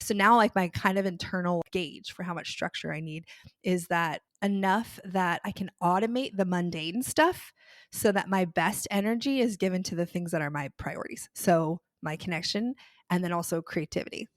So now like my kind of internal gauge for how much structure I need is that enough that I can automate the mundane stuff so that my best energy is given to the things that are my priorities. So my connection and then also creativity.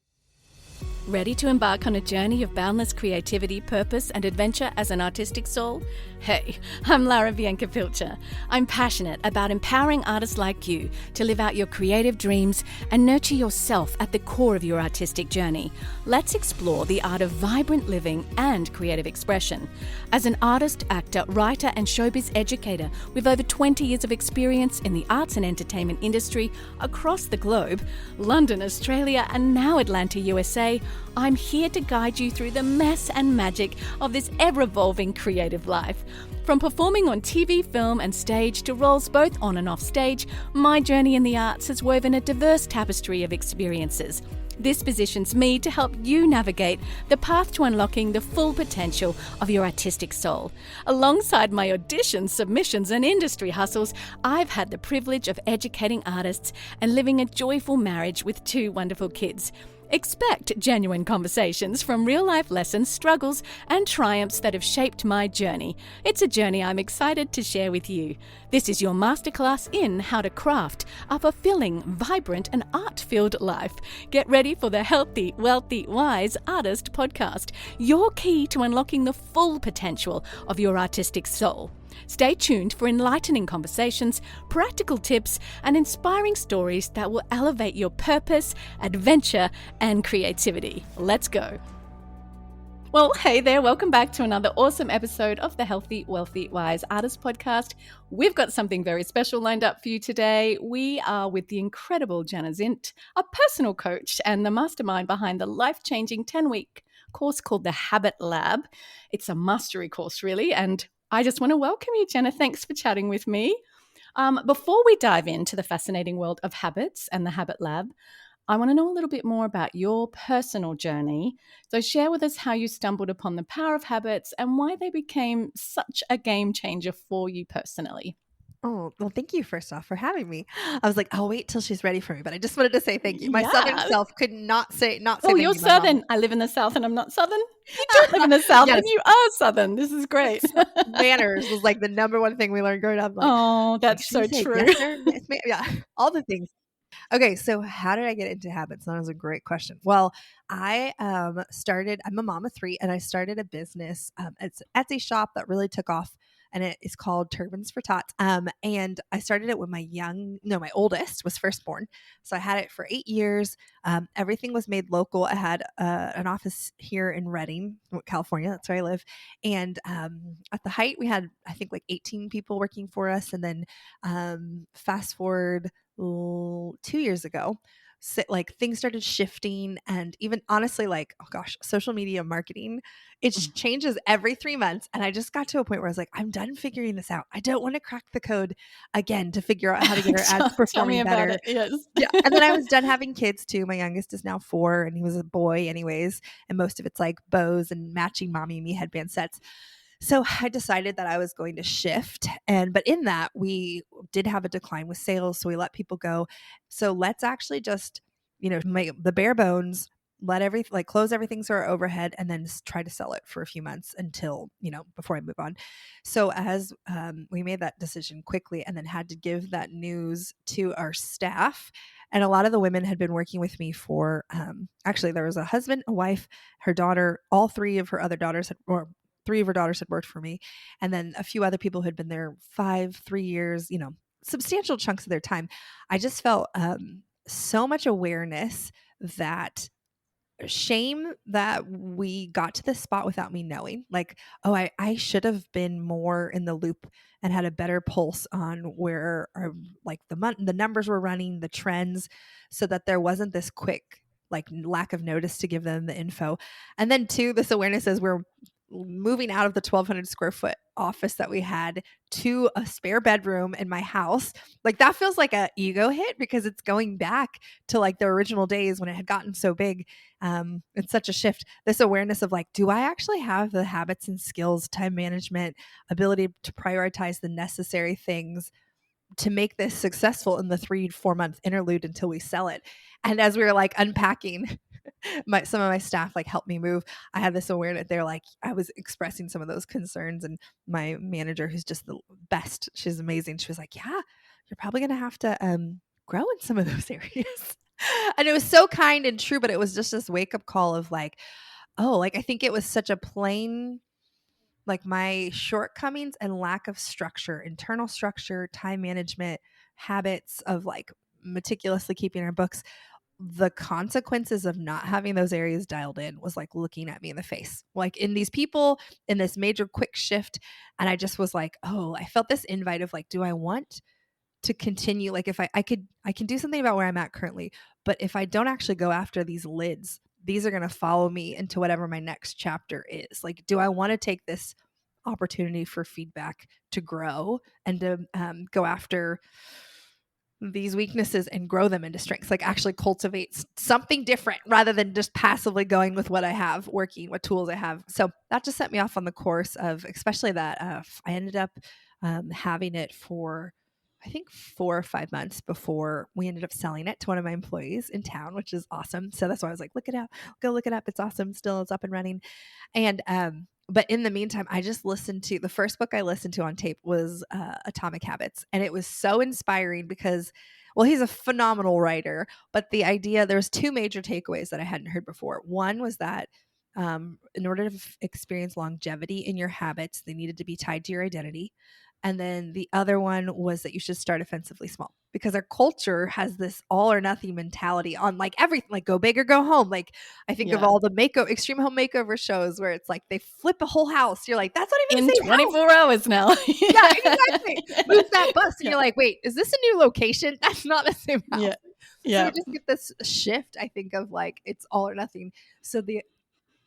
Ready to embark on a journey of boundless creativity, purpose, and adventure as an artistic soul? Hey, I'm Lara Bianca-Pilcher. I'm passionate about empowering artists like you to live out your creative dreams and nurture yourself at the core of your artistic journey. Let's explore the art of vibrant living and creative expression. As an artist, actor, writer, and showbiz educator with over 20 years of experience in the arts and entertainment industry across the globe, London, Australia, and now Atlanta, USA, I'm here to guide you through the mess and magic of this ever-evolving creative life. From performing on TV, film, and stage to roles both on and off stage, my journey in the arts has woven a diverse tapestry of experiences. This positions me to help you navigate the path to unlocking the full potential of your artistic soul. Alongside my auditions, submissions, and industry hustles, I've had the privilege of educating artists and living a joyful marriage with 2 wonderful kids. Expect genuine conversations from real-life lessons, struggles, and triumphs that have shaped my journey. It's a journey I'm excited to share with you. This is your masterclass in how to craft a fulfilling, vibrant, and art-filled life. Get ready for the Healthy, Wealthy, Wise Artist podcast, your key to unlocking the full potential of your artistic soul. Stay tuned for enlightening conversations, practical tips, and inspiring stories that will elevate your purpose, adventure, and creativity. Let's go. Well, hey there. Welcome back to another awesome episode of the Healthy, Wealthy, Wise Artist podcast. We've got something very special lined up for you today. We are with the incredible Jenna Zint, a personal coach and the mastermind behind the life-changing 10-week course called the Habit Lab. It's a mastery course, really, and I just want to welcome you, Jenna. Thanks for chatting with me. Before we dive into the fascinating world of habits and the Habit Lab, I want to know a little bit more about your personal journey. So share with us how you stumbled upon the power of habits and why they became such a game changer for you personally. Oh, well, thank you first off for having me. I was like, I'll wait till she's ready for me, but I just wanted to say thank you. My Southern self could not say Oh, thank you're you. Southern. I live in the South and I'm not Southern. You don't live in the South Yes. and you are Southern. This is great. Manners was like the number one thing we learned growing up. Like, Oh, that's so should you say true. yes, sir? Yes, ma'am? Yeah, all the things. Okay, so how did I get into habits? That was a great question. Well, I I'm a mom of 3, and I started a business. It's an Etsy shop that really took off, and it is called Turbans for Tots. And I started it when my oldest was first born. So I had it for 8 years. Everything was made local. I had an office here in Redding, California. That's where I live. And at the height, we had, I think, like 18 people working for us. And then fast forward 2 years ago, like things started shifting, and even honestly, like, oh gosh, social media marketing, it changes every 3 months. And I just got to a point where I was like, I'm done figuring this out. I don't want to crack the code again to figure out how to get our ads performing better. It. Yes. Yeah. And then I was done having kids too. My youngest is now 4, and he was a boy anyways. And most of it's like bows and matching mommy and me headband sets. So I decided that I was going to shift. But in that, we did have a decline with sales. So we let people go. So let's actually just, make the bare bones, close everything to our overhead, and then try to sell it for a few months until, before I move on. So as we made that decision quickly and then had to give that news to our staff. And a lot of the women had been working with me for, actually, there was a husband, a wife, her daughter, all 3 of her other daughters or 3 of her daughters had worked for me. And then a few other people who had been there 3 years, substantial chunks of their time. I just felt so much awareness, that shame that we got to this spot without me knowing, like, oh, I should have been more in the loop and had a better pulse on where the numbers were running, the trends, so that there wasn't this quick lack of notice to give them the info. And then 2, this awareness as we're moving out of the 1,200 square foot office that we had to a spare bedroom in my house. Like, that feels like a ego hit, because it's going back to like the original days when it had gotten so big. It's such a shift. This awareness of like, do I actually have the habits and skills, time management, ability to prioritize the necessary things to make this successful in the 3-4 month interlude until we sell it? And as we were like unpacking some of my staff like helped me move. I had this awareness. They're like, I was expressing some of those concerns, and my manager, who's just the best, she's amazing. She was like, yeah, you're probably going to have to grow in some of those areas. And it was so kind and true, but it was just this wake up call of like, oh, like I think it was such a plain, like my shortcomings and lack of structure, internal structure, time management, habits of like meticulously keeping our books, the consequences of not having those areas dialed in was like looking at me in the face, like in these people in this major quick shift. And I just was like, oh, I felt this invite of like, do I want to continue? Like if I can do something about where I'm at currently, but if I don't actually go after these lids, these are going to follow me into whatever my next chapter is. Like, do I want to take this opportunity for feedback to grow and to go after these weaknesses and grow them into strengths, like actually cultivate something different rather than just passively going with what I have working, what tools I have. So that just set me off on the course of, especially that I ended up having it for, I think 4 or 5 months before we ended up selling it to one of my employees in town, which is awesome. So that's why I was like, look it up, go look it up. It's awesome. Still, it's up and running. And but in the meantime, I just listened to the first book I listened to on tape was Atomic Habits. And it was so inspiring because, well, he's a phenomenal writer. But the idea, there's two major takeaways that I hadn't heard before. One was that in order to experience longevity in your habits, they needed to be tied to your identity. And then the other one was that you should start offensively small, because our culture has this all or nothing mentality on like everything, like go big or go home. Like I think of Yeah. all the extreme home makeover shows where it's like they flip a whole house. You're like, that's not even In the same house. 24 hours now. Yeah, exactly. Move that bus. And you're like, wait, is this a new location? That's not the same house. Yeah. So Yeah. we just get this shift, I think, of like it's all or nothing. So the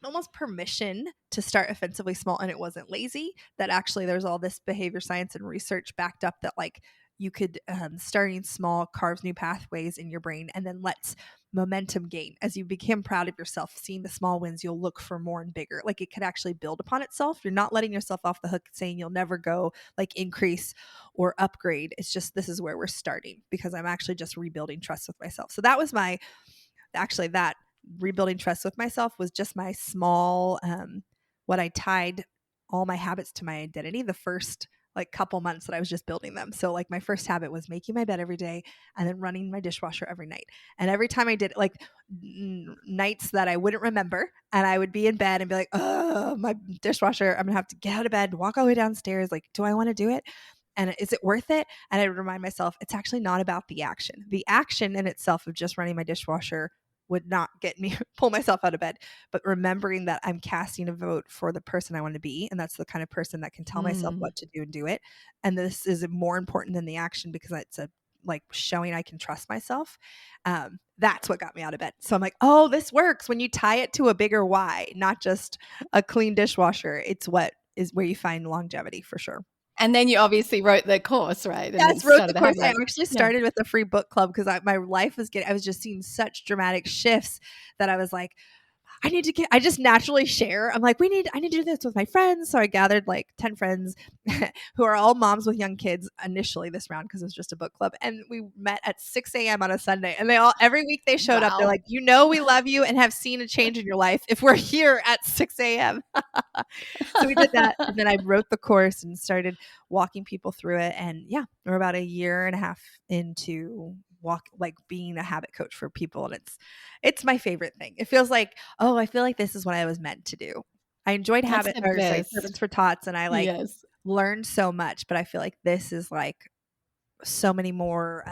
almost permission to start offensively small, and it wasn't lazy, that actually there's all this behavior science and research backed up that like you could starting small carves new pathways in your brain and then lets momentum gain as you become proud of yourself. Seeing the small wins, you'll look for more and bigger. Like it could actually build upon itself. You're not letting yourself off the hook saying you'll never go like increase or upgrade. It's just, this is where we're starting because I'm actually just rebuilding trust with myself. So that was my, actually that rebuilding trust with myself was just my small what I tied all my habits to my identity the first like couple months that I was just building them. So like my first habit was making my bed every day and then running my dishwasher every night. And every time I did like nights that I wouldn't remember, and I would be in bed and be like, oh, my dishwasher, I'm gonna have to get out of bed, walk all the way downstairs, like, do I want to do it? And is it worth it? And I would remind myself, it's actually not about the action. The action in itself of just running my dishwasher would not get me pull myself out of bed, but remembering that I'm casting a vote for the person I want to be, and that's the kind of person that can tell myself what to do and do it. And this is more important than the action because it's a like showing I can trust myself. That's what got me out of bed. So I'm like, oh, this works when you tie it to a bigger why, not just a clean dishwasher. It's what is where you find longevity for sure. And then you obviously wrote the course, right? And Yes, then wrote the started course. I habit. actually started with a free book club because my life was I was just seeing such dramatic shifts that I was like, I just naturally share. I'm like, I need to do this with my friends. So I gathered like 10 friends who are all moms with young kids initially this round because it was just a book club. And we met at 6 a.m. on a Sunday. And every week they showed up. They're Wow. like, we love you and have seen a change in your life if we're here at 6 a.m. So we did that. And then I wrote the course and started walking people through it. And yeah, we're about a year and a half into being a habit coach for people. And it's my favorite thing. It feels like, oh, I feel like this is what I was meant to do. I enjoyed That's the best. Servants for Tots, and I like Yes. learned so much, but I feel like this is like so many more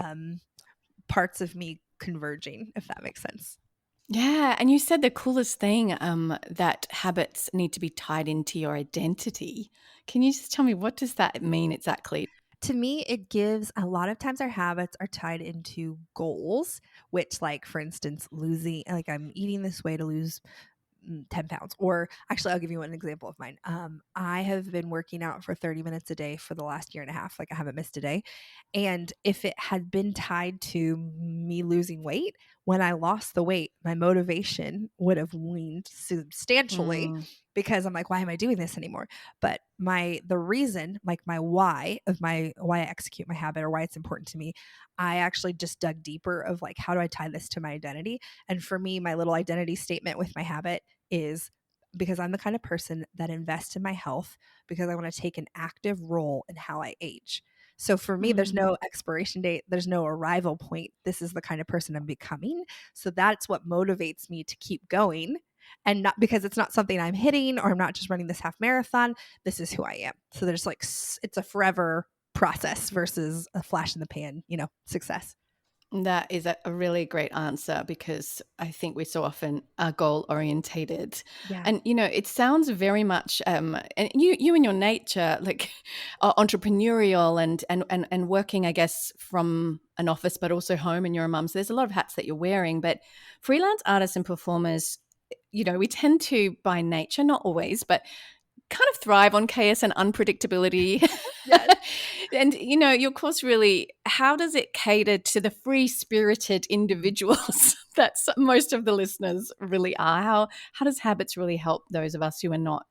parts of me converging, if that makes sense. Yeah. And you said the coolest thing that habits need to be tied into your identity. Can you just tell me, what does that mean exactly? To me, it gives a lot of times our habits are tied into goals, which, like, for instance, losing, like, I'm eating this way to lose 10 pounds. Or actually, I'll give you an example of mine. I have been working out for 30 minutes a day for the last year and a half. Like I haven't missed a day. And if it had been tied to me losing weight, when I lost the weight, my motivation would have waned substantially Mm. because I'm like, why am I doing this anymore? But the reason, like my why of my why I execute my habit or why it's important to me, I actually just dug deeper of like, how do I tie this to my identity? And for me, my little identity statement with my habit is because I'm the kind of person that invests in my health because I want to take an active role in how I age. So for me, there's Mm. no expiration date, there's no arrival point. This is the kind of person I'm becoming. So that's what motivates me to keep going. And not because it's not something I'm hitting or I'm not just running this half marathon. This is who I am. So there's like, it's a forever process versus a flash in the pan, success. That is a really great answer because I think we so often are goal orientated, Yeah. and it sounds very much and you and your nature like are entrepreneurial and working, I guess, from an office but also home, and you're a mum, so there's a lot of hats that you're wearing. But freelance artists and performers, we tend to, by nature, not always, but kind of thrive on chaos and unpredictability. Yes. And your course really, how does it cater to the free-spirited individuals that most of the listeners really are? How does habits really help those of us who are not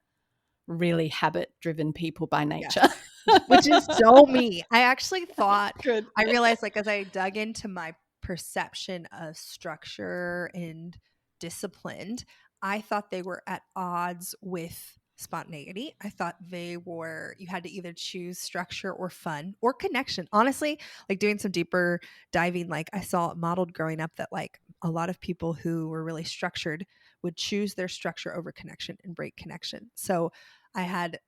really habit-driven people by nature? Yes. Which is so me. I actually thought, Good. I realized like as I dug into my perception of structure and disciplined, I thought they were at odds with spontaneity. I thought you had to either choose structure or fun or connection. Honestly, like doing some deeper diving, like I saw it modeled growing up that like a lot of people who were really structured would choose their structure over connection and break connection. So I had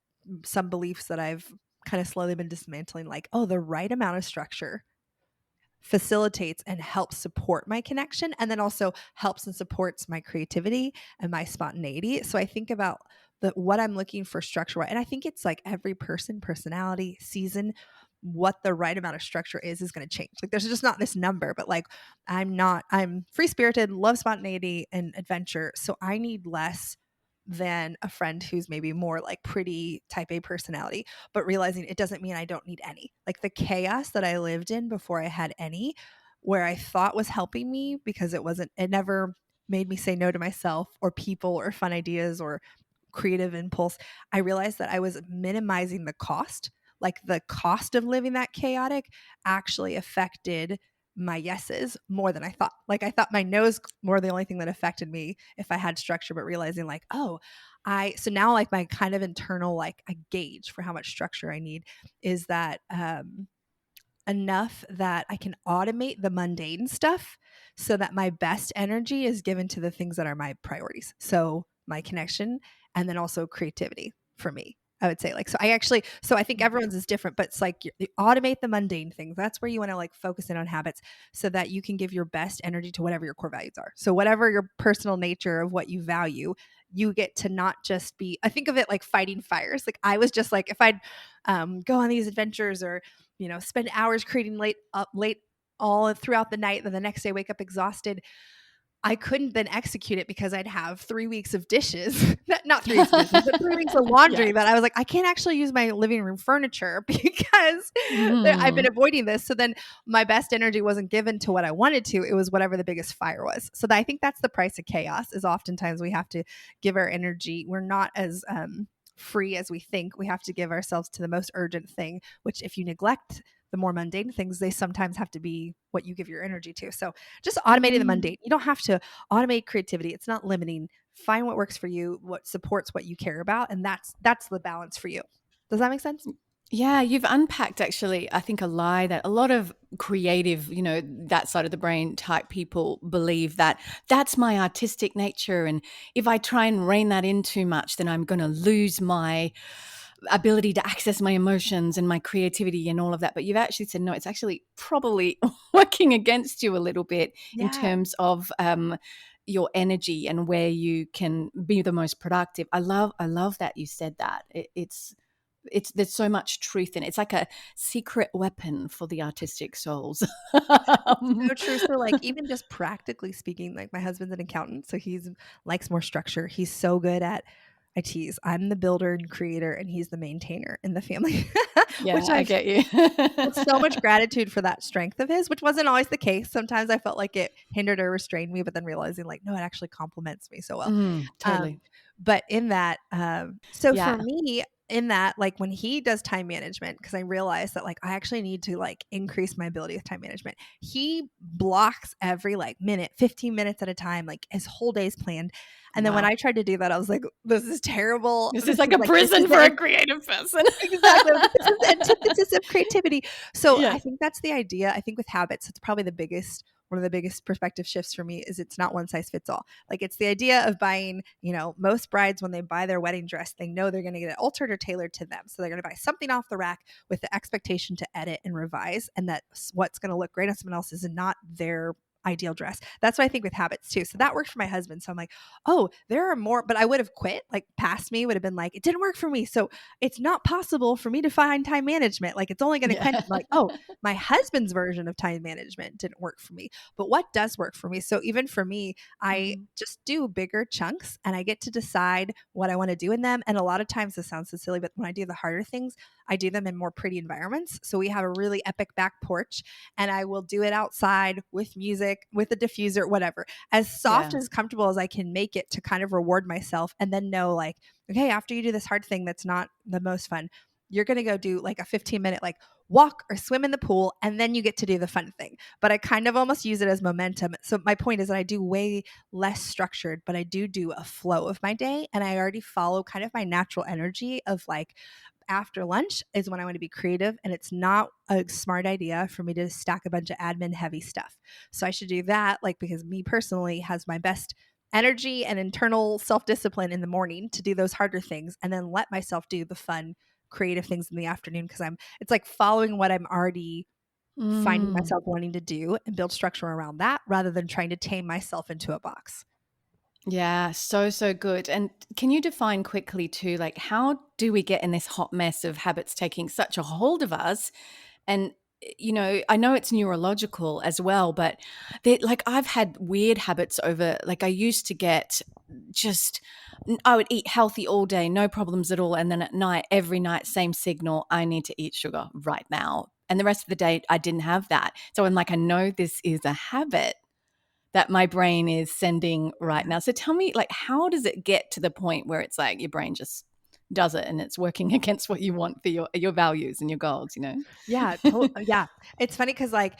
some beliefs that I've kind of slowly been dismantling, like, oh, the right amount of structure facilitates and helps support my connection, and then also helps and supports my creativity and my spontaneity. So I think about what I'm looking for structure, and I think it's like every person, personality, season, what the right amount of structure is going to change. Like there's just not this number, but like I'm free spirited, love spontaneity and adventure, so I need less than a friend who's maybe more like pretty type A personality, but realizing it doesn't mean I don't need any. Like the chaos that I lived in before I had any, where I thought was helping me because it never made me say no to myself or people or fun ideas or creative impulse. I realized that I was minimizing the cost. Like the cost of living that chaotic actually affected my yeses more than I thought. Like I thought my no's more the only thing that affected me if I had structure, but realizing like, oh, so now like my kind of internal, like a gauge for how much structure I need is that enough that I can automate the mundane stuff so that my best energy is given to the things that are my priorities. So my connection and then also creativity for me. I would say like, so I think everyone's is different, but it's like you automate the mundane things. That's where you want to like focus in on habits so that you can give your best energy to whatever your core values are. So whatever your personal nature of what you value, you get to not just be, I think of it like fighting fires. Like I was just like, if I'd go on these adventures or spend hours creating late all throughout the night, then the next day wake up exhausted, I couldn't then execute it because I'd have 3 weeks of dishes, not 3 weeks of dishes, but 3 weeks of Yeah. laundry that I was like, I can't actually use my living room furniture because I've been Mm. avoiding this. So then my best energy wasn't given to what I wanted to. It was whatever the biggest fire was. So I think that's the price of chaos, is oftentimes we have to give our energy. We're not as free as we think. We have to give ourselves to the most urgent thing, which if you neglect the more mundane things, they sometimes have to be what you give your energy to. So just automating the Mm. mundane. You don't have to automate creativity. It's not limiting. Find what works for you, what supports what you care about, and that's the balance for you. Does that make sense? Yeah, you've unpacked actually, I think, a lie that a lot of creative, that side of the brain type people believe, that that's my artistic nature. And if I try and rein that in too much, then I'm going to lose my ability to access my emotions and my creativity and all of that. But you've actually said, no, it's actually probably working against you a little bit in Yeah. terms of your energy and where you can be the most productive. I love that you said that. It's there's so much truth in it. It's like a secret weapon for the artistic souls. It's so true. So like even just practically speaking, like my husband's an accountant, so he's likes more structure. He's so good at I tease, I'm the builder and creator and he's the maintainer in the family, Yeah, which I I get you. feel so much gratitude for that strength of his, which wasn't always the case. Sometimes I felt like it hindered or restrained me, but then realizing like, no, it actually complements me so well. Totally. But in that, so for Yeah. me, in that, like when he does time management, because I realized that like I actually need to like increase my ability with time management. He blocks every like minute, 15 minutes at a time, like his whole day's planned. And then when Wow. I tried to do that, I was like, this is terrible. This is like a prison for a creative person. Exactly. This is the antithesis of creativity. So Yeah. I think that's the idea. I think with habits, it's probably one of the biggest perspective shifts for me is it's not one size fits all. Like it's the idea of buying, most brides when they buy their wedding dress, they know they're going to get it altered or tailored to them. So they're going to buy something off the rack with the expectation to edit and revise, and that what's going to look great on someone else is not their ideal dress. That's what I think with habits too. So that worked for my husband. So I'm like, oh, there are more, but I would have quit. Like past me would have been like, it didn't work for me. So it's not possible for me to find time management. Like it's only going to Yeah. like, oh, my husband's version of time management didn't work for me. But what does work for me? So even for me, I just do bigger chunks and I get to decide what I want to do in them. And a lot of times this sounds so silly, but when I do the harder things, I do them in more pretty environments. So we have a really epic back porch and I will do it outside with music, with a diffuser, whatever, as soft Yeah. as comfortable as I can make it to kind of reward myself and then know like, okay, after you do this hard thing that's not the most fun, you're going to go do like a 15-minute like walk or swim in the pool and then you get to do the fun thing. But I kind of almost use it as momentum. So my point is that I do way less structured, but I do a flow of my day and I already follow kind of my natural energy of like after lunch is when I want to be creative and it's not a smart idea for me to stack a bunch of admin heavy stuff. So I should do that like because me personally has my best energy and internal self-discipline in the morning to do those harder things and then let myself do the fun creative things in the afternoon because it's like following what I'm already finding Mm. myself wanting to do and build structure around that rather than trying to tame myself into a box. Yeah, so good. And can you define quickly too, like how do we get in this hot mess of habits taking such a hold of us? And I know it's neurological as well, but like I've had weird habits over. Like I used to get just I would eat healthy all day, no problems at all, and then at night, every night, same signal: I need to eat sugar right now. And the rest of the day, I didn't have that. So I'm like, I know this is a habit that my brain is sending right now. So tell me, like, how does it get to the point where it's like your brain just does it and it's working against what you want for your values and your goals? Yeah, yeah. It's funny because like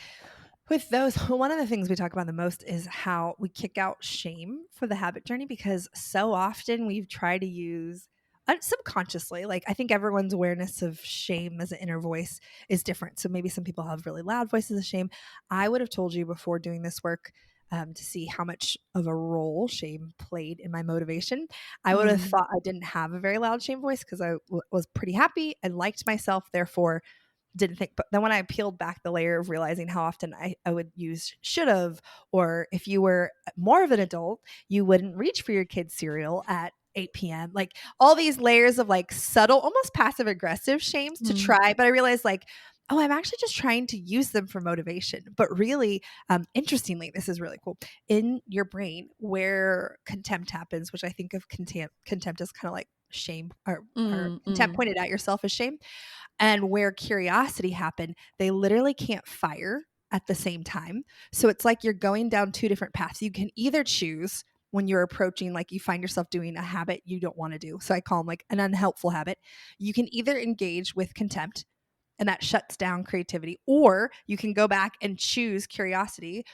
with those, one of the things we talk about the most is how we kick out shame for the habit journey because so often we've tried to use subconsciously, like I think everyone's awareness of shame as an inner voice is different. So maybe some people have really loud voices of shame. I would have told you before doing this work to see how much of a role shame played in my motivation. I would have Mm, thought I didn't have a very loud shame voice because I was pretty happy and liked myself. Therefore, didn't think, but then when I peeled back the layer of realizing how often I would use should have, or if you were more of an adult, you wouldn't reach for your kid's cereal at 8 p.m. Like all these layers of like subtle, almost passive aggressive shames to mm, try. But I realized like, oh, I'm actually just trying to use them for motivation. But really, interestingly, this is really cool. In your brain, where contempt happens, which I think of contempt as kind of like shame or mm, contempt mm, pointed at yourself as shame and where curiosity happened, they literally can't fire at the same time. So it's like you're going down two different paths. You can either choose when you're approaching, like you find yourself doing a habit you don't want to do. So I call them like an unhelpful habit. You can either engage with contempt and that shuts down creativity, or you can go back and choose curiosity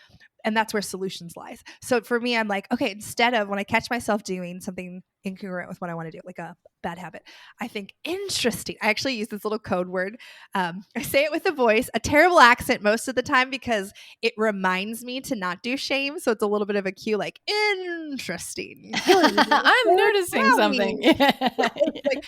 and that's where solutions lies. So for me, I'm like, okay, instead of when I catch myself doing something incongruent with what I want to do, like a bad habit, I think interesting. I actually use this little code word. I say it with a voice, a terrible accent most of the time because it reminds me to not do shame. So it's a little bit of a cue, like interesting. I'm noticing something. Yeah. It's like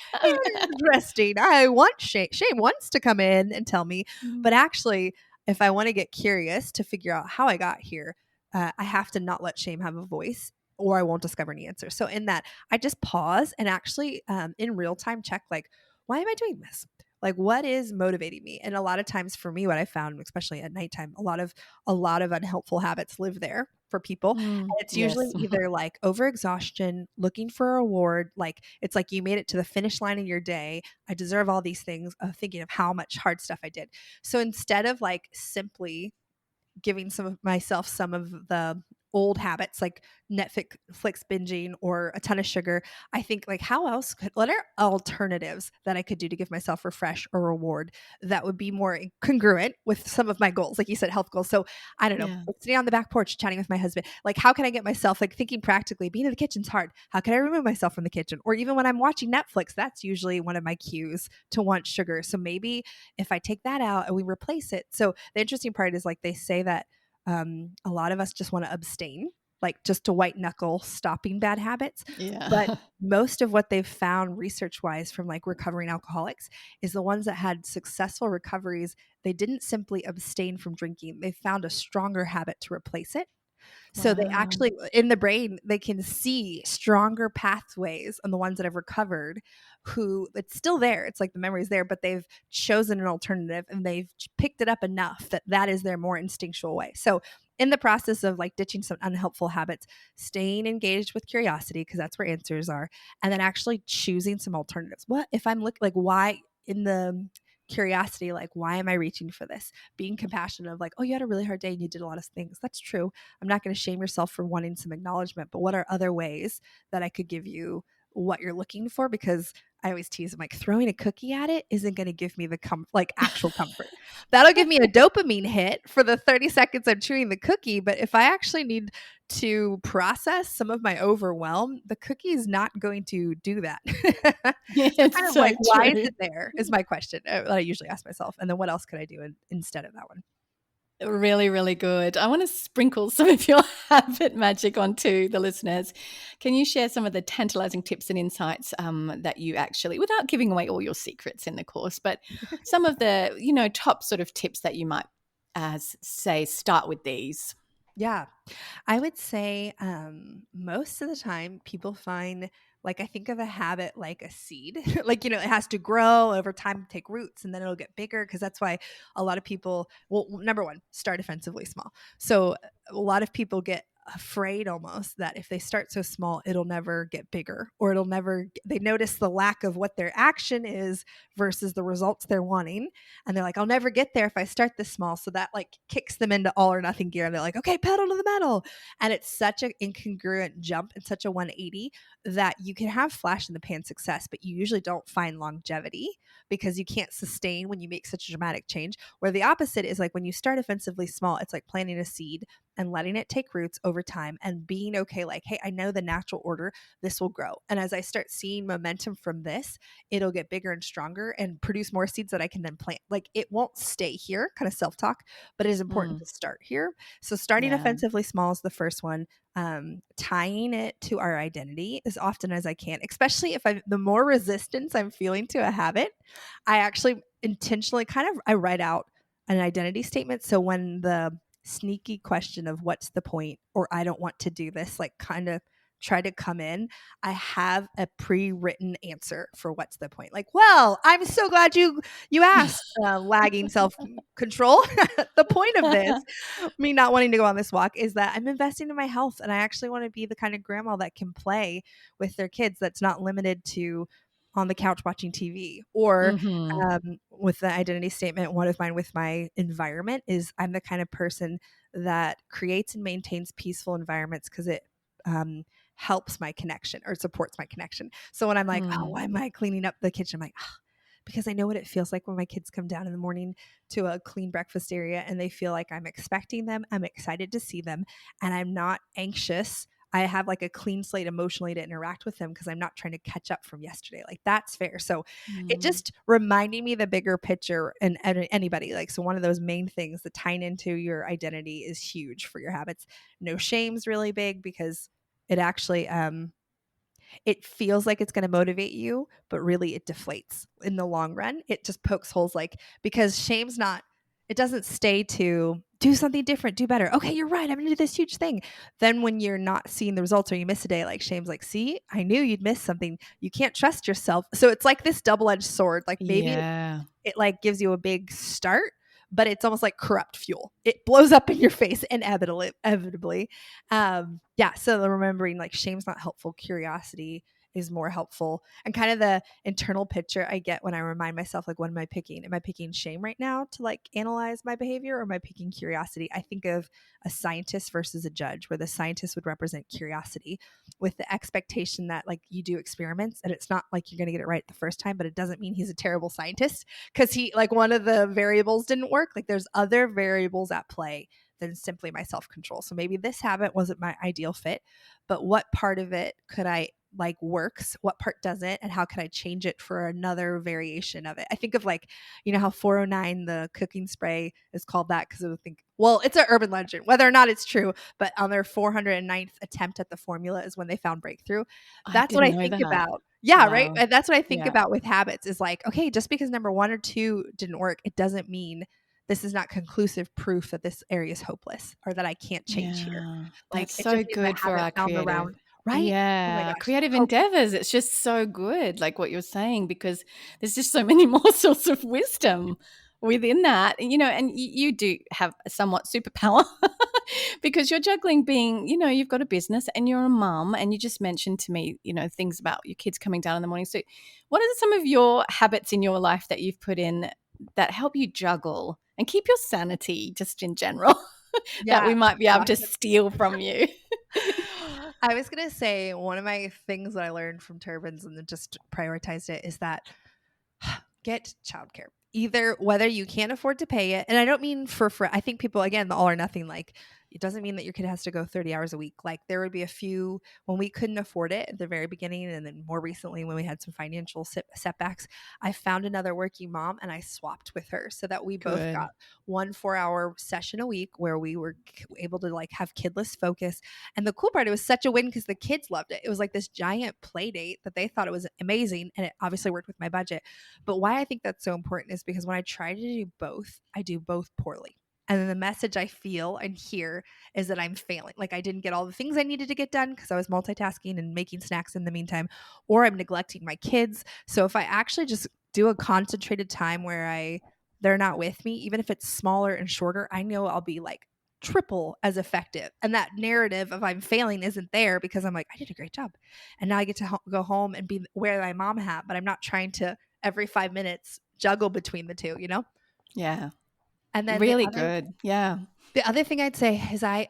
interesting. I want shame. Shame wants to come in and tell me, but Mm, actually, if I want to get curious to figure out how I got here, I have to not let shame have a voice or I won't discover any answers. So in that, I just pause and actually in real time check like, why am I doing this? Like what is motivating me? And a lot of times for me, what I found, especially at nighttime, a lot of unhelpful habits live there. for people. And it's usually Yes. either like overexhaustion, looking for a reward, like it's like you made it to the finish line of your day. I deserve all these things, of thinking of how much hard stuff I did. So instead of like simply giving some of myself some of the old habits like Netflix binging or a ton of sugar, I think like how else could, what are alternatives that I could do to give myself refresh or reward that would be more congruent with some of my goals, like you said, health goals. So I don't know, Yeah. like sitting on the back porch chatting with my husband, like how can I get myself, like thinking practically, being in the kitchen's hard, how can I remove myself from the kitchen? Or even when I'm watching Netflix, that's usually one of my cues to want sugar. So maybe if I take that out and we replace it. So the interesting part is like they say that a lot of us just want to abstain, like just to white knuckle stopping bad habits. But Yeah. most of what they've found research wise from like recovering alcoholics is the ones that had successful recoveries, they didn't simply abstain from drinking. They found a stronger habit to replace it. So they Wow. actually, in the brain, they can see stronger pathways on the ones that have recovered, who it's still there. It's like the memory's there, but they've chosen an alternative and they've picked it up enough that that is their more instinctual way. So in the process of like ditching some unhelpful habits, staying engaged with curiosity, because that's where answers are, and then actually choosing some alternatives. What if I'm looking like why in the curiosity, like why am I reaching for this? Being compassionate of like, oh, you had a really hard day and you did a lot of things. That's true. I'm not going to shame yourself for wanting some acknowledgement, but what are other ways that I could give you what you're looking for? Because I always tease, I'm like, throwing a cookie at it isn't going to give me the like actual comfort. That'll give me a dopamine hit for the 30 seconds I'm chewing the cookie. But if I actually need to process some of my overwhelm, the cookie is not going to do that. So kind It's of like, so why is true. it there is my question that I usually ask myself. And then what else could I do instead of that one? Really, really good. I want to sprinkle some of your habit magic onto the listeners. Can you share some of the tantalizing tips and insights that you actually, without giving away all your secrets in the course, but some of the, top sort of tips that you might say, start with these? Yeah. I would say most of the time people find, like, I think of a habit like a seed, like, it has to grow over time, take roots, and then it'll get bigger. Cause that's why a lot of people, well, number one, start offensively small. So a lot of people get afraid almost that if they start so small, it'll never get bigger, or it'll never, they notice the lack of what their action is versus the results they're wanting. And they're like, I'll never get there if I start this small. So that like kicks them into all or nothing gear. And they're like, okay, pedal to the metal. And it's such an incongruent jump and such a 180 that you can have flash in the pan success, but you usually don't find longevity because you can't sustain when you make such a dramatic change. Where the opposite is like when you start offensively small, it's like planting a seed and letting it take roots over time and being okay, like, hey, I know the natural order, this will grow. And as I start seeing momentum from this, it'll get bigger and stronger and produce more seeds that I can then plant. Like it won't stay here, kind of self-talk, but it is important Mm, to start here. So starting yeah. offensively small is the first one. Tying it to our identity as often as I can, especially if the more resistance I'm feeling to a habit, I actually intentionally I write out an identity statement. So when the sneaky question of what's the point or I don't want to do this, like kind of try to come in, I have a pre-written answer for what's the point. Like, well, I'm so glad you asked, lagging self-control. The point of this, me not wanting to go on this walk, is that I'm investing in my health and I actually want to be the kind of grandma that can play with their kids, that's not limited to on the couch watching TV. Or Hmm. with the identity statement, one of mine with my environment is I'm the kind of person that creates and maintains peaceful environments because it helps my connection or supports my connection. So when I'm like, oh, why am I cleaning up the kitchen? I'm like, oh, because I know what it feels like when my kids come down in the morning to a clean breakfast area and they feel like I'm expecting them. I'm excited to see them and I'm not anxious. I have like a clean slate emotionally to interact with them because I'm not trying to catch up from yesterday. Like that's fair. So it Mm. just reminding me the bigger picture, and anybody, like, so one of those main things, the tying into your identity is huge for your habits. No shame's really big because it actually it feels like it's going to motivate you, but really it deflates in the long run. It just pokes holes, like, because shame's not, it doesn't stay to do something different, do better. Okay, you're right. I'm going to do this huge thing. Then when you're not seeing the results or you miss a day, like shame's like, see, I knew you'd miss something. You can't trust yourself. So it's like this double-edged sword. Like maybe Yeah. it like gives you a big start, but it's almost like corrupt fuel. It blows up in your face inevitably. Yeah. So the remembering like shame's not helpful. Curiosity is more helpful. And kind of the internal picture I get when I remind myself, like, what am I picking? Am I picking shame right now to like analyze my behavior, or am I picking curiosity? I think of a scientist versus a judge, where the scientist would represent curiosity with the expectation that like you do experiments and it's not like you're going to get it right the first time, but it doesn't mean he's a terrible scientist because he like one of the variables didn't work. Like there's other variables at play than simply my self-control. So maybe this habit wasn't my ideal fit, but what part of it could I like works, what part doesn't, and how can I change it for another variation of it? I think of like, you know how 409, the cooking spray, is called that because I think, well, it's an urban legend, whether or not it's true, but on their 409th attempt at the formula is when they found breakthrough. I That's what didn't I know think that. about. Yeah, right. Wow. And that's what I think Yeah. about with habits is like, okay, just because number 1 or 2 didn't work, it doesn't mean this is not conclusive proof that this area is hopeless or that I can't change here. Yeah. Like That's it just so means I good for haven't our found the creative. round. Right? Oh my Yeah, gosh. creative Hope. endeavors. It's just so good, like what you're saying, because there's just so many more sorts of wisdom within that. And you do have a somewhat superpower because you're juggling being, you've got a business and you're a mum, and you just mentioned to me, things about your kids coming down in the morning. So, what are some of your habits in your life that you've put in that help you juggle and keep your sanity just in general that Yeah. we might be able Gosh, to steal from you? I was gonna say one of my things that I learned from turbans and then just prioritized it is that get childcare. Either whether you can't afford to pay it, and I don't mean for I think people again the all or nothing, like it doesn't mean that your kid has to go 30 hours a week. Like there would be a few when we couldn't afford it at the very beginning, and then more recently when we had some financial setbacks, I found another working mom and I swapped with her so that we both got Good. 1 4-hour session a week where we were able to like have kidless focus. And the cool part, it was such a win because the kids loved it. It was like this giant play date that they thought it was amazing, and it obviously worked with my budget. But why I think that's so important is because when I try to do both, I do both poorly. And then the message I feel and hear is that I'm failing. Like I didn't get all the things I needed to get done because I was multitasking and making snacks in the meantime, or I'm neglecting my kids. So if I actually just do a concentrated time where they're not with me, even if it's smaller and shorter, I know I'll be like triple as effective. And that narrative of I'm failing isn't there because I'm like, I did a great job. And now I get to go home and be wear my mom hat, but I'm not trying to every 5 minutes juggle between the two, you know? Yeah. And then Really good. Yeah. the other thing I'd say is I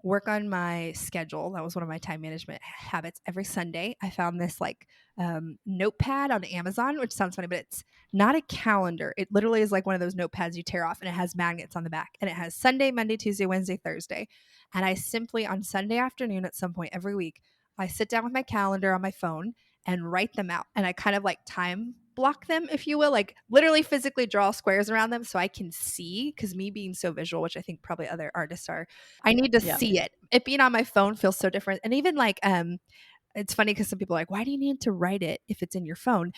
work on my schedule. That was one of my time management habits. Every Sunday, I found this like notepad on Amazon, which sounds funny, but it's not a calendar. It literally is like one of those notepads you tear off, and it has magnets on the back. And it has Sunday, Monday, Tuesday, Wednesday, Thursday. And I simply, on Sunday afternoon at some point every week, I sit down with my calendar on my phone and write them out. And I kind of like time block them, if you will, like literally physically draw squares around them so I can see. Because me being so visual, which I think probably other artists are, I need to Yeah. see it. It being on my phone feels so different. And even like, it's funny because some people are like, why do you need to write it if it's in your phone?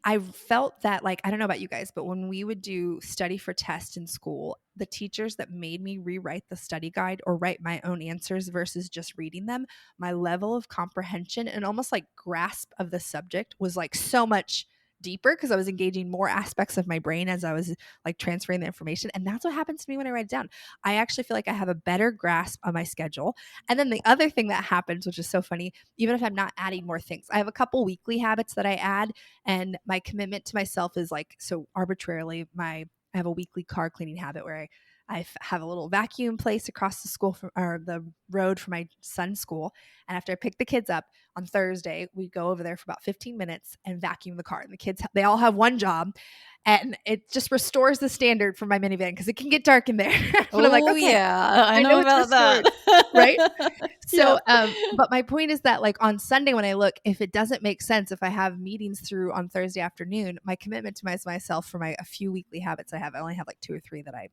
I felt that, like, I don't know about you guys, but when we would do study for test in school, the teachers that made me rewrite the study guide or write my own answers versus just reading them, my level of comprehension and almost like grasp of the subject was like so much deeper because I was engaging more aspects of my brain as I was like transferring the information. And that's what happens to me when I write it down. I actually feel like I have a better grasp on my schedule. And then the other thing that happens, which is so funny, even if I'm not adding more things, I have a couple weekly habits that I add, and my commitment to myself is like, so arbitrarily, I have a weekly car cleaning habit where I have a little vacuum place across the school or the road for my son's school. And after I pick the kids up on Thursday, we go over there for about 15 minutes and vacuum the car. And the kids, they all have one job. And it just restores the standard for my minivan because it can get dark in there. But I'm like, Oh, okay, yeah. I I know know it's about restored, right? that. So, Yep. but my point is that like on Sunday when I look, if it doesn't make sense, if I have meetings through on Thursday afternoon, my commitment to myself for a few weekly habits I only have like 2 or 3 that I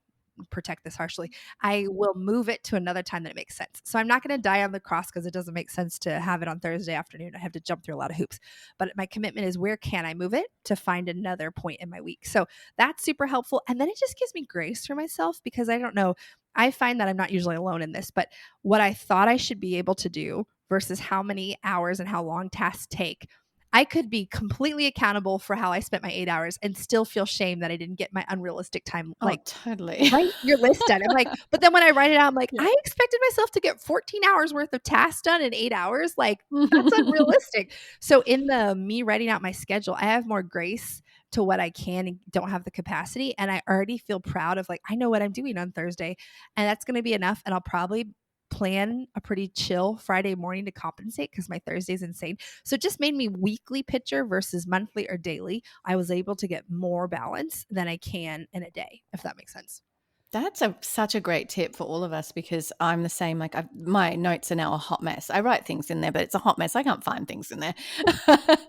protect this harshly. I will move it to another time that it makes sense. So I'm not going to die on the cross because it doesn't make sense to have it on Thursday afternoon. I have to jump through a lot of hoops. But my commitment is where can I move it to find another point in my week? So that's super helpful. And then it just gives me grace for myself because I don't know. I find that I'm not usually alone in this, but what I thought I should be able to do versus how many hours and how long tasks take, I could be completely accountable for how I spent my 8 hours and still feel shame that I didn't get my unrealistic time, Oh, like, totally. write your list done. I'm like, but then when I write it out, I'm like, Yeah. I expected myself to get 14 hours worth of tasks done in 8 hours. Like, that's unrealistic. So in the me writing out my schedule, I have more grace to what I can and don't have the capacity. And I already feel proud of, like, I know what I'm doing on Thursday, and that's going to be enough. And I'll probably plan a pretty chill Friday morning to compensate because my Thursday's insane. So it just made me weekly picture versus monthly or daily. I was able to get more balance than I can in a day, if that makes sense. That's such a great tip for all of us because I'm the same. Like my notes are now a hot mess. I write things in there, but it's a hot mess. I can't find things in there.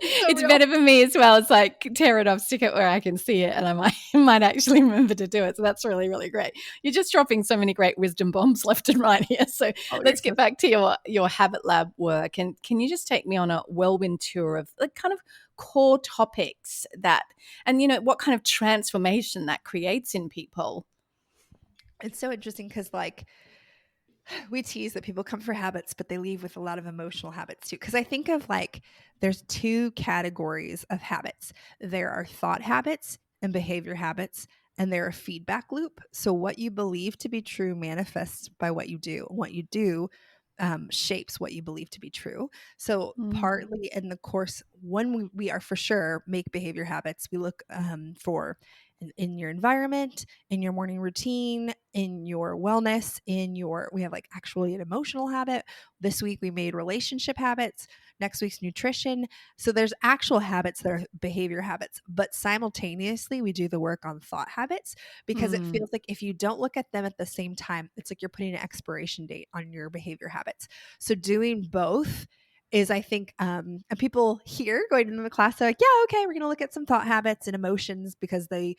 It's so It's real. better for me as well. It's like tear it off, stick it where I can see it, and I might actually remember to do it. So that's really, really great. You're just dropping so many great wisdom bombs left and right here. So Oh, you're let's so get back to your habit lab work. And can you just take me on a whirlwind tour of the kind of core topics that, and what kind of transformation that creates in people? It's so interesting because, like, we tease that people come for habits, but they leave with a lot of emotional habits too. Because I think of, like, there's two categories of habits. There are thought habits and behavior habits, and they're a feedback loop. So what you believe to be true manifests by what you do. And what you do shapes what you believe to be true. So Mm. partly in the course, when we are for sure make behavior habits, we look for in your environment, in your morning routine, in your wellness, we have, like, actually an emotional habit. This week we made relationship habits, next week's nutrition. So there's actual habits that are behavior habits, but simultaneously we do the work on thought habits because it Mm. feels like if you don't look at them at the same time, it's like you're putting an expiration date on your behavior habits. So doing both is, I think, and people here going into the class, they're like, yeah, okay, we're going to look at some thought habits and emotions because they're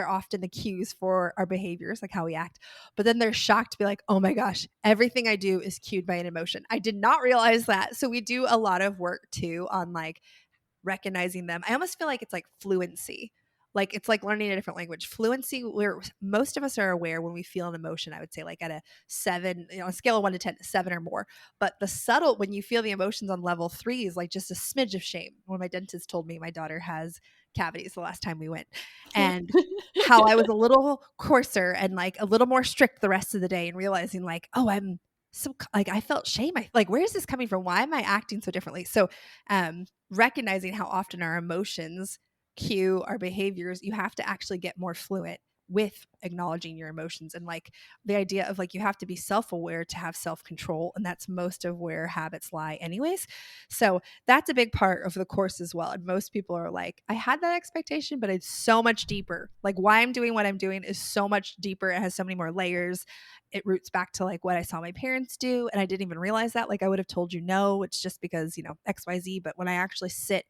often the cues for our behaviors, like how we act. But then they're shocked to be like, oh my gosh, everything I do is cued by an emotion. I did not realize that. So we do a lot of work too on, like, recognizing them. I almost feel like it's like fluency. Like, it's like learning a different language. Fluency, where most of us are aware when we feel an emotion, I would say, like, at a 7, a scale of 1 to 10, 7 or more. But the subtle, when you feel the emotions on level 3, is like just a smidge of shame. When my dentist told me my daughter has cavities the last time we went, and how I was a little coarser and, like, a little more strict the rest of the day, and realizing, like, oh, I'm so, like, I felt shame. I like, where is this coming from? Why am I acting so differently? So recognizing how often our emotions cue our behaviors, you have to actually get more fluent with acknowledging your emotions. And, like, the idea of, like, you have to be self-aware to have self-control, and that's most of where habits lie anyways. So that's a big part of the course as well. And most people are like, I had that expectation, but it's so much deeper. Like, why I'm doing what I'm doing is so much deeper. It has so many more layers. It roots back to, like, what I saw my parents do, and I didn't even realize that. Like, I would have told you no, it's just because, XYZ. But when I actually sit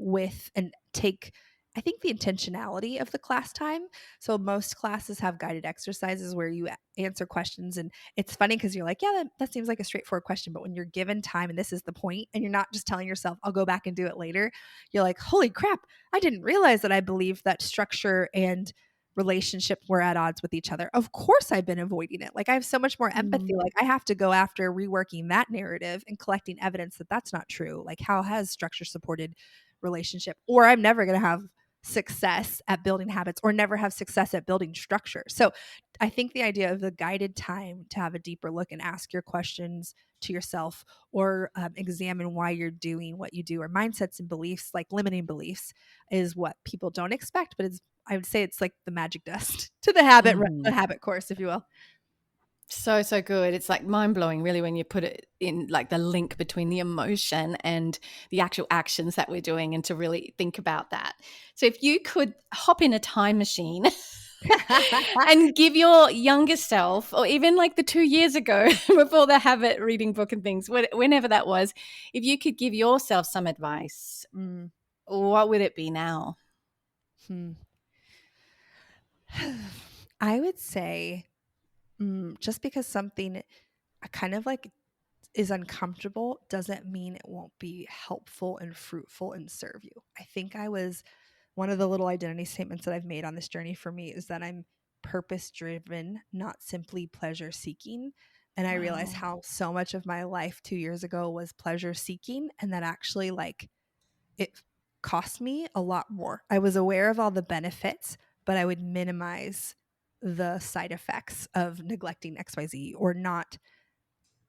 with and take, I think, the intentionality of the class time. So most classes have guided exercises where you answer questions, and it's funny because you're like, yeah, that seems like a straightforward question. But when you're given time and this is the point, and you're not just telling yourself, I'll go back and do it later, you're like, holy crap, I didn't realize that I believed that structure and relationship were at odds with each other. Of course I've been avoiding it. Like, I have so much more empathy. Mm. Like, I have to go after reworking that narrative and collecting evidence that that's not true. Like, how has structure supported relationship? Or I'm never going to have success at building habits, or never have success at building structure. So I think the idea of the guided time to have a deeper look and ask your questions to yourself, or examine why you're doing what you do, or mindsets and beliefs, like limiting beliefs, is what people don't expect. But I would say it's like the magic dust to the Mhm. habit course, if you will. So, so good. It's like mind blowing, really, when you put it in, like, the link between the emotion and the actual actions that we're doing, and to really think about that. So, if you could hop in a time machine and give your younger self, or even like the 2 years ago before the habit reading book and things, whenever that was, if you could give yourself some advice, Mm, what would it be now? hmm. I would say, just because something kind of, like, is uncomfortable doesn't mean it won't be helpful and fruitful and serve you. I think I was one of the little identity statements that I've made on this journey for me is that I'm purpose driven, not simply pleasure seeking. And I realized Wow. how so much of my life 2 years ago was pleasure seeking, and that actually, like, it cost me a lot more. I was aware of all the benefits, but I would minimize the side effects of neglecting XYZ or not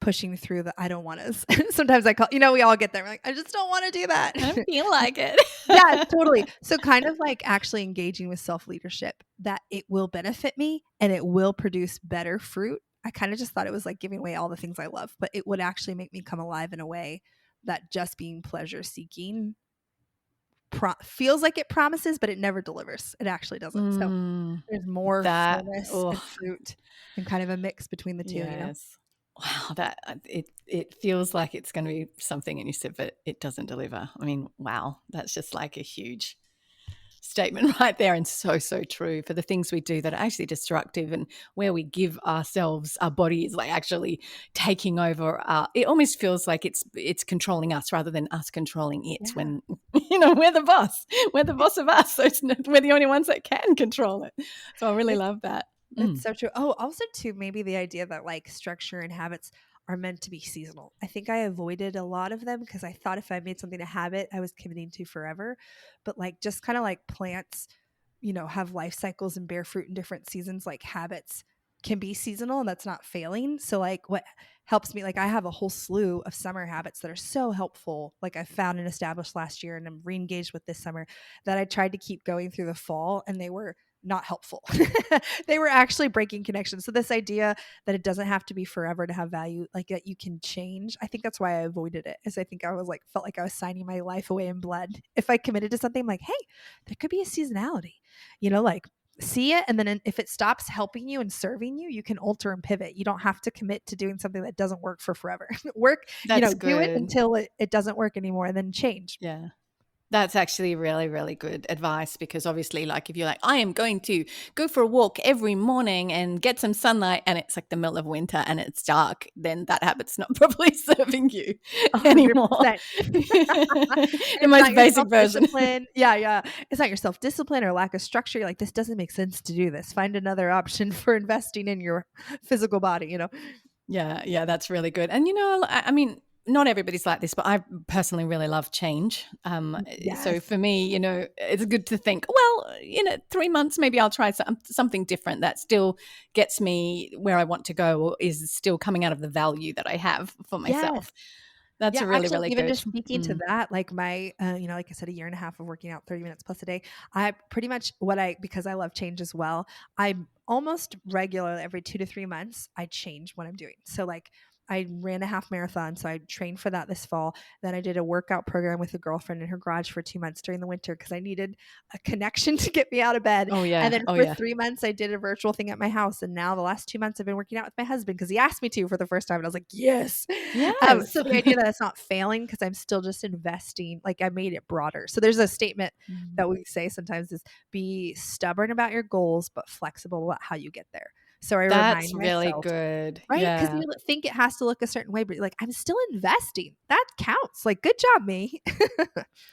pushing through the I don't want to. Sometimes I call, we all get there. We're like, I just don't want to do that. I feel like it. Yeah, totally. So kind of like actually engaging with self-leadership that it will benefit me and it will produce better fruit. I kind of just thought it was like giving away all the things I love, but it would actually make me come alive in a way that just being pleasure seeking feels like it promises, but it never delivers. It actually doesn't. So there's more fullness and fruit and kind of a mix between the two, yes. Wow, that it feels like it's going to be something, and you said, but it doesn't deliver. I mean, wow, that's just like a huge statement right there, and so true for the things we do that are actually destructive, and where we give ourselves, our body is like actually taking over. It almost feels like it's controlling us rather than us controlling it. Yeah. When we're the boss of us, so we're the only ones that can control it. So I really love that. It's so true. Oh, also too, maybe the idea that like structure and habits are meant to be seasonal. I think I avoided a lot of them because I thought if I made something a habit, I was committing to forever. But like just kind of like plants, have life cycles and bear fruit in different seasons, like habits can be seasonal and that's not failing. So like what helps me, like I have a whole slew of summer habits that are so helpful. Like I found and established last year and I'm re-engaged with this summer that I tried to keep going through the fall and they were not helpful. They were actually breaking connections. So this idea that it doesn't have to be forever to have value, like that you can change. I think that's why I avoided it. Is I think I was like, felt like I was signing my life away in blood. If I committed to something, I'm like, hey, there could be a seasonality, like see it. And then if it stops helping you and serving you, you can alter and pivot. You don't have to commit to doing something that doesn't work for forever. That's do it until it doesn't work anymore and then change. Yeah. That's actually really, really good advice because obviously, like if you're like, I am going to go for a walk every morning and get some sunlight and it's like the middle of winter and it's dark, then that habit's not probably serving you anymore. The most basic version. Yeah. It's not your self-discipline or lack of structure. You're like, this doesn't make sense to do this. Find another option for investing in your physical body, Yeah, that's really good. And, I mean, not everybody's like this, but I personally really love change. Yes. So for me, it's good to think, well, 3 months, maybe I'll try something different that still gets me where I want to go or is still coming out of the value that I have for myself. Yes. That's really, actually, really even good. Just speaking to that, like my, like I said, a year and a half of working out 30 minutes plus a day, I pretty much because I love change as well, I almost regularly every 2 to 3 months, I change what I'm doing. So like I ran a half marathon, so I trained for that this fall. Then I did a workout program with a girlfriend in her garage for 2 months during the winter because I needed a connection to get me out of bed. Oh yeah. And then for 3 months, I did a virtual thing at my house. And now the last 2 months, I've been working out with my husband because he asked me to for the first time. And I was like, yes. So the idea that it's not failing because I'm still just investing, like I made it broader. So there's a statement that we say sometimes is be stubborn about your goals, but flexible about how you get there. So I remind myself, really good. Right? Because you think it has to look a certain way, but like, I'm still investing. That counts. Like, good job, me.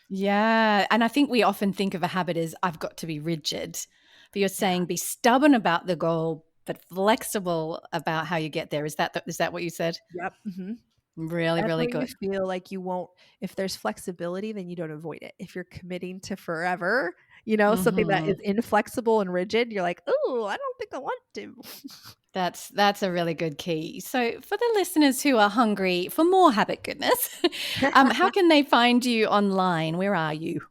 Yeah. And I think we often think of a habit as I've got to be rigid. But you're saying be stubborn about the goal, but flexible about how you get there. Is that what you said? Yep. Mm-hmm. Really, really good. You feel like you won't, if there's flexibility, then you don't avoid it. If you're committing to forever, something that is inflexible and rigid, you're like, oh, I don't think I want to. That's a really good key. So for the listeners who are hungry for more habit goodness, how can they find you online? Where are you?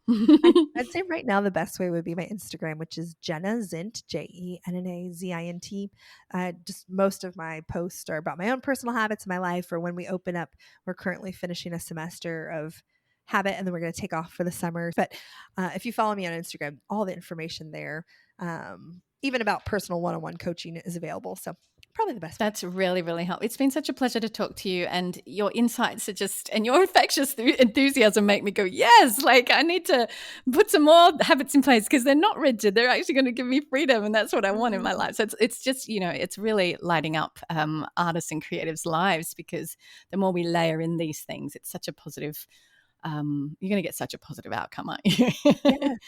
I'd say right now the best way would be my Instagram, which is Jenna Zint, JennaZint. Just most of my posts are about my own personal habits in my life, or when we open up, we're currently finishing a semester of habit and then we're going to take off for the summer. But if you follow me on Instagram, all the information there, even about personal one-on-one coaching is available. So probably the best. That's really, really helpful. It's been such a pleasure to talk to you, and your insights are and your infectious enthusiasm make me go, yes, like I need to put some more habits in place because they're not rigid. They're actually going to give me freedom. And that's what I want in my life. So it's just, it's really lighting up artists and creatives' lives because the more we layer in these things, it's such a positive you're going to get such a positive outcome, aren't you?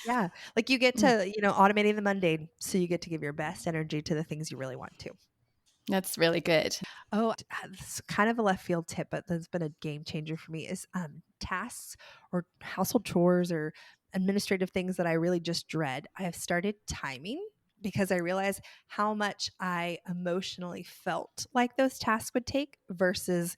Yeah. Like you get to, automating the mundane. So you get to give your best energy to the things you really want to. That's really good. Oh, it's kind of a left field tip, but that's been a game changer for me is tasks or household chores or administrative things that I really just dread. I have started timing because I realize how much I emotionally felt like those tasks would take versus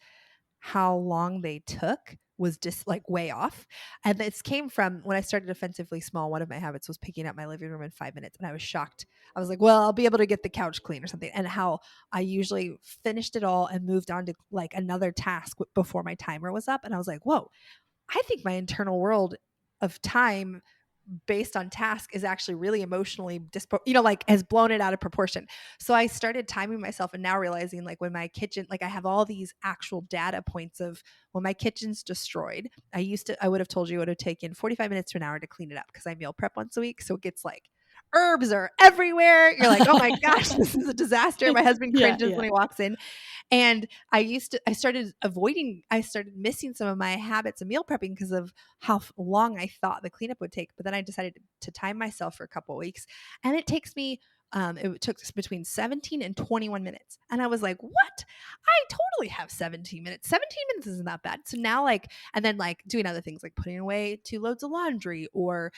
how long they took was just like way off. And this came from when I started Offensively Small. One of my habits was picking up my living room in 5 minutes. And I was shocked. I was like, well, I'll be able to get the couch clean or something. And how I usually finished it all and moved on to like another task before my timer was up. And I was like, whoa, I think my internal world of time based on task is actually really emotionally like has blown it out of proportion. So I started timing myself and now realizing like when my kitchen, like I have all these actual data points of when my kitchen's destroyed. I would have told you it would have taken 45 minutes to an hour to clean it up because I meal prep once a week. So it gets like herbs are everywhere. You're like, oh my gosh, this is a disaster. My husband cringes when he walks in. And I started missing some of my habits of meal prepping because of how long I thought the cleanup would take. But then I decided to time myself for a couple of weeks, and it takes me, it took between 17 and 21 minutes. And I was like, what? I totally have 17 minutes. 17 minutes isn't that bad. So now and then doing other things like putting away 2 loads of laundry or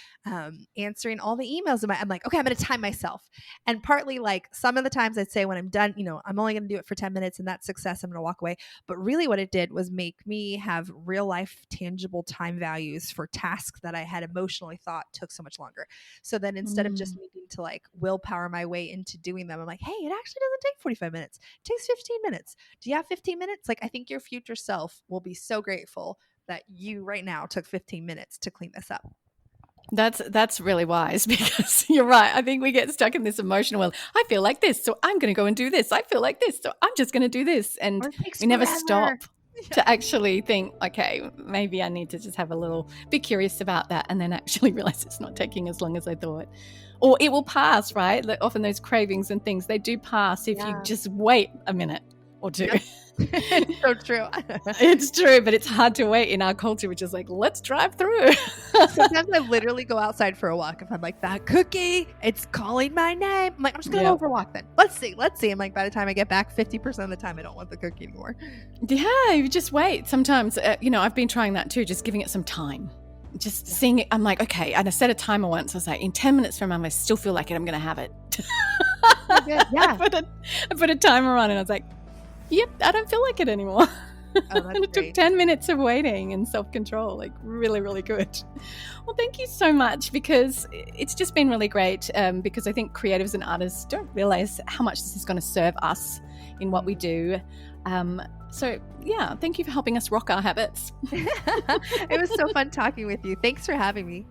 answering all the emails. I'm like, okay, I'm going to time myself. And partly like some of the times I'd say when I'm done, I'm only going to do it for 10 minutes and that's success. I'm going to walk away. But really what it did was make me have real life tangible time values for tasks that I had emotionally thought took so much longer. So then instead of just needing to like willpower my way into doing them, I'm like, hey, it actually doesn't take 45 minutes. It takes 15 minutes. Do you have 15 minutes? Like, I think your future self will be so grateful that you right now took 15 minutes to clean this up. That's really wise because you're right. I think we get stuck in this emotional, well, I feel like this, so I'm going to go and do this. I feel like this, so I'm just going to do this. And we never stop to actually think, okay, maybe I need to just have be curious about that and then actually realize it's not taking as long as I thought. Or it will pass, right? Like often those cravings and things, they do pass if you just wait a minute or two. Yep. It's so true. It's true, but it's hard to wait in our culture, which is like, let's drive through. Sometimes I literally go outside for a walk. If I'm like, that cookie, it's calling my name. I'm like, I'm just going to go for a walk then. Let's see. I'm like, by the time I get back, 50% of the time, I don't want the cookie anymore. Yeah, you just wait. Sometimes, I've been trying that too, just giving it some time. Just seeing it. I'm like, okay. And I set a timer once. I was like, in 10 minutes from now, I still feel like it. I'm going to have it. Yeah. I put a timer on and I was like, yep, I don't feel like it anymore. And it took 10 minutes of waiting and self-control, like really, really good. Well, thank you so much because it's just been really great because I think creatives and artists don't realize how much this is going to serve us in what we do. So yeah, thank you for helping us rock our habits. It was so fun talking with you. Thanks for having me.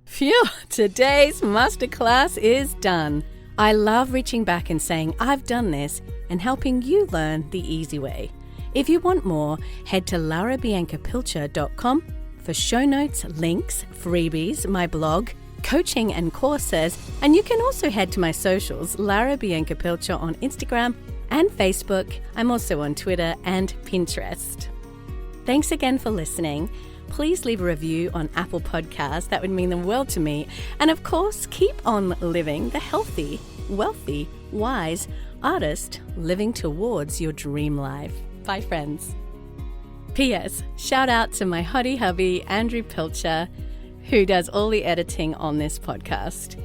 Phew, today's masterclass is done. I love reaching back and saying, I've done this and helping you learn the easy way. If you want more, head to laurabiancapilcher.com for show notes, links, freebies, my blog, coaching and courses, and you can also head to my socials, Laura Bianca Pilcher on Instagram and Facebook. I'm also on Twitter and Pinterest. Thanks again for listening. Please leave a review on Apple Podcasts. That would mean the world to me. And of course, keep on living the healthy, wealthy, wise artist living towards your dream life. Bye, friends. P.S. Shout out to my hottie hubby, Andrew Pilcher, who does all the editing on this podcast.